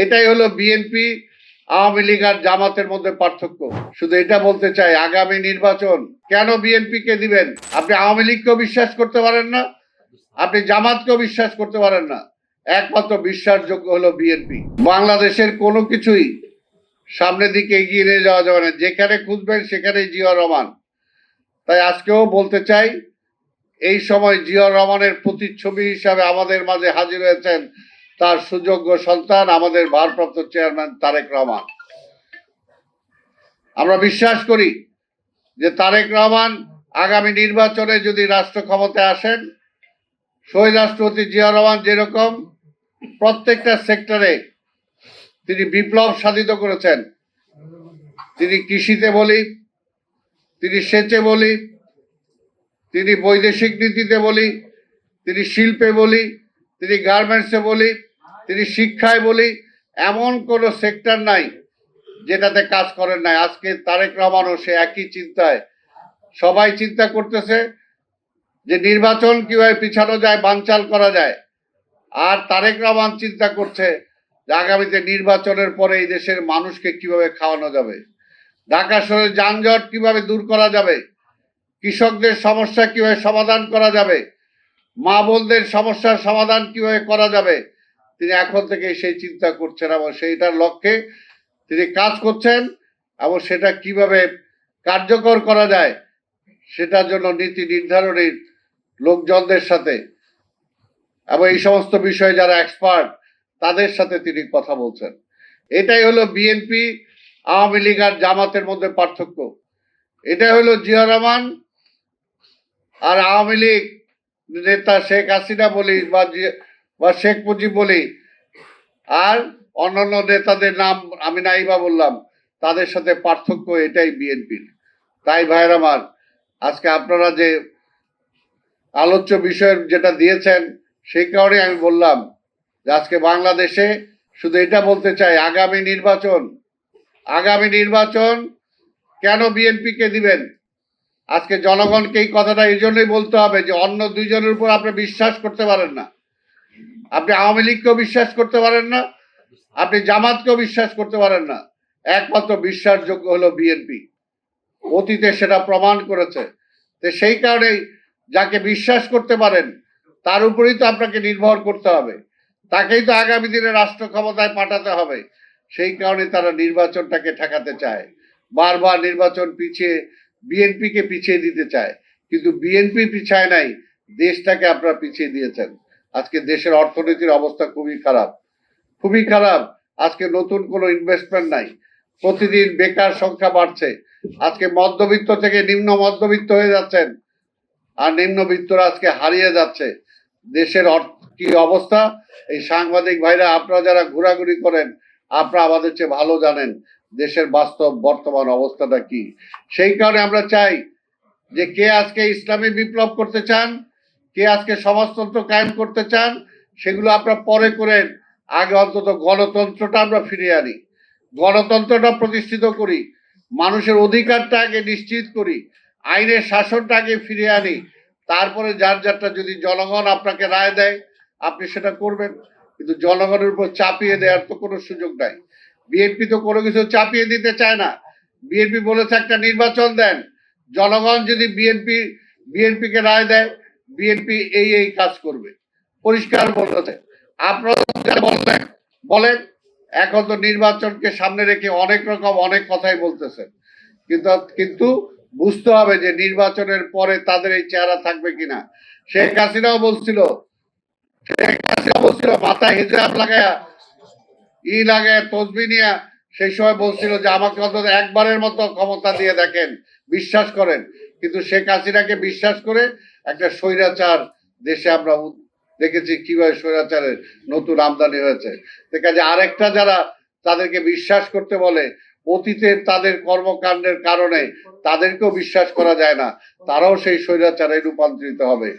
এটাই হলো বিএনপি, আওয়ামী লীগ আর জামাতের মধ্যে পার্থক্য। শুধু এটা বলতে চাই, আগামী নির্বাচন কেন বিএনপি কে দিবেন? আপনি আওয়ামী লীগকেও বিশ্বাস করতে পারেন না, আপনি জামাতকেও বিশ্বাস করতে পারেন না, একমাত্র বিশ্বাসযোগ্য হলো বিএনপি। বাংলাদেশের কোনো কিছুই সামনের দিকে এগিয়ে নিয়ে যাওয়া যাবে না, যেখানে খুঁজবেন সেখানেই জিয়াউর রহমান। তাই আজকেও বলতে চাই, এই সময় জিয়াউর রহমানের প্রতিচ্ছবি হিসাবে আমাদের মাঝে হাজির হয়েছেন তার সুযোগ্য সন্তান, আমাদের ভারপ্রাপ্ত চেয়ারম্যান তারেক রহমান। আমরা বিশ্বাস করি যে তারেক রহমান আগামী নির্বাচনে যদি রাষ্ট্র ক্ষমতায় আসেন, শহীদ রাষ্ট্রপতি জিয়াউর রহমান যেরকম প্রত্যেকটা সেক্টরে তিনি বিপ্লব সাধিত করেছেন, তিনি কৃষিতে বলি, তিনি সেচে বলি, তিনি বৈদেশিক নীতিতে বলি, তিনি শিল্পে বলি, তিনি গার্মেন্টসে বলি, তিনি শিক্ষায় বলি, এমন কোন সেক্টর নাই যেটাতে কাজ করেন নাই। আজকে তারেক রহমানও সে একই চিন্তায়, সবাই চিন্তা করতেছে যে নির্বাচন কিভাবে পিছানো যায়, বানচাল করা যায়। আর তারেক রহমান চিন্তা করছে যে আগামীতে নির্বাচনের পরে এই দেশের মানুষকে কিভাবে খাওয়ানো যাবে, ঢাকা শহরের যানজট কিভাবে দূর করা যাবে, কৃষকদের সমস্যা কিভাবে সমাধান করা যাবে, মা বোনদের সমস্যার সমাধান কিভাবে করা যাবে, তিনি এখন থেকে সেই চিন্তা করছেন এবং সেইটার লক্ষ্যে তিনি কাজ করছেন এবং সেটা কিভাবে কার্যকর করা যায় সেটার জন্য নীতি নির্ধারণের লোকজনদের সাথে এবং এই সমস্ত বিষয়ে যারা এক্সপার্ট তাদের সাথে তিনি কথা বলছেন। এটাই হলো বিএনপি, আওয়ামী লীগ আর জামাতের মধ্যে পার্থক্য। এটাই হলো জিয়াউর রহমান আর আওয়ামী লীগ নেতা শেখ হাসিনা বলি বা শেখ মুজিব বলি, আর অন্যান্য নেতাদের নাম আমি নাইবা বললাম, তাদের সাথে পার্থক্য এটাই বিএনপির। তাই ভাইয়ের আমার, আজকে আপনারা যে আলোচ্য বিষয়ের যেটা দিয়েছেন সেই কারণে আমি বললাম যে আজকে বাংলাদেশে শুধু এটা বলতে চাই, আগামী নির্বাচন কেন বিএনপি কে দিবেন? আজকে জনগণকে এই কথাটা এই জন্যই বলতে হবে যে অন্য দুইজনের উপর আপনি বিশ্বাস করতে পারেন না, আপনি আওয়ামী লীগকেও বিশ্বাস করতে পারেন না, আপনি জামাতকেও বিশ্বাস করতে পারেন না, একমাত্র বিশ্বাসযোগ্য হলো বিএনপি। অতীতে সেটা প্রমাণ করেছে। তো সেই কারণেই যাকে বিশ্বাস করতে পারেন তার উপরেই তো আপনাকে নির্ভর করতে হবে, তাকেই তো আগামী দিনে রাষ্ট্র ক্ষমতায় পাঠাতে হবে। সেই কারণে তারা নির্বাচনটাকে ঠেকাতে চায়, বারবার নির্বাচন পিছিয়ে বিএনপিকে পিছিয়ে দিতে চায়, কিন্তু বিএনপি পিছায় নাই, দেশটাকে আপনারা পিছিয়ে দিয়েছেন। আজকে দেশের অর্থনীতির অবস্থা খুবই খারাপ। আজকে নতুন কোনো ইনভেস্টমেন্ট নাই, প্রতিদিন বেকার সংখ্যা বাড়ছে। আজকে মধ্যবিত্ত থেকে নিম্ন মধ্যবিত্ত হয়ে যাচ্ছেন, আর নিম্নবিত্তরা আজকে হারিয়ে যাচ্ছে। দেশের কি অবস্থা, এই সাংবাদিক ভাইরা আপনারা যারা ঘোরাঘুরি করেন, আপনারা আমাদের চেয়ে ভালো জানেন দেশের বাস্তব বর্তমান অবস্থাটা কি। সেই কারণে আমরা চাই যে কে আজকে ইসলামী বিপ্লব করতে চান, কে আজকে সমাজতন্ত্র কায়েম করতে চান, সেগুলো আপনারা পরে করেন। আগে অন্তত গণতন্ত্রটা আমরা ফিরিয়ে আনি, গণতন্ত্রটা প্রতিষ্ঠিত করি, মানুষের অধিকারটা আগে নিশ্চিত করি, আইনের শাসনটা আগে ফিরিয়ে আনি। তারপরে যারটা যদি জনগণ আপনাকে রায় দেয় আপনি সেটা করবেন, কিন্তু জনগণের উপর চাপিয়ে দেওয়ার তো কোনো সুযোগ নাই। বিএনপি তো কোনো কিছু চাপিয়ে দিতে চায় না। বিএনপি বলেছে একটা নির্বাচন দেন, জনগণ যদি বিএনপিকে রায় দেয়, বিএনপি এই কাজ করবে, পরিষ্কার বলেছে। আপনারা বলেন এখন তো নির্বাচনকে সামনে রেখে অনেক কথাই বলতেছেন, কিন্তু বুঝতে হবে যে নির্বাচনের পরে তাদের এই চেহারা থাকবে কিনা। শেখ হাসিনাও বলছিল মাথায় হিজাব লাগায়া তসবি নিয়া সেই সময় বলছিল যে আমাকে অন্তত একবারের মতো ক্ষমতা দিয়ে দেখেন, বিশ্বাস করেন। কিন্তু শেখ হাসিনাকে বিশ্বাস করে একটা স্বৈরাচার দেশে আমরা দেখেছি কিভাবে স্বৈরাচারের নতুন আমদানি হয়েছে। কাজে আরেকটা যারা তাদেরকে বিশ্বাস করতে বলে, অতীতের তাদের কর্মকাণ্ডের কারণে তাদেরকেও বিশ্বাস করা যায় না, তারাও সেই স্বৈরাচারে রূপান্তরিত হবে।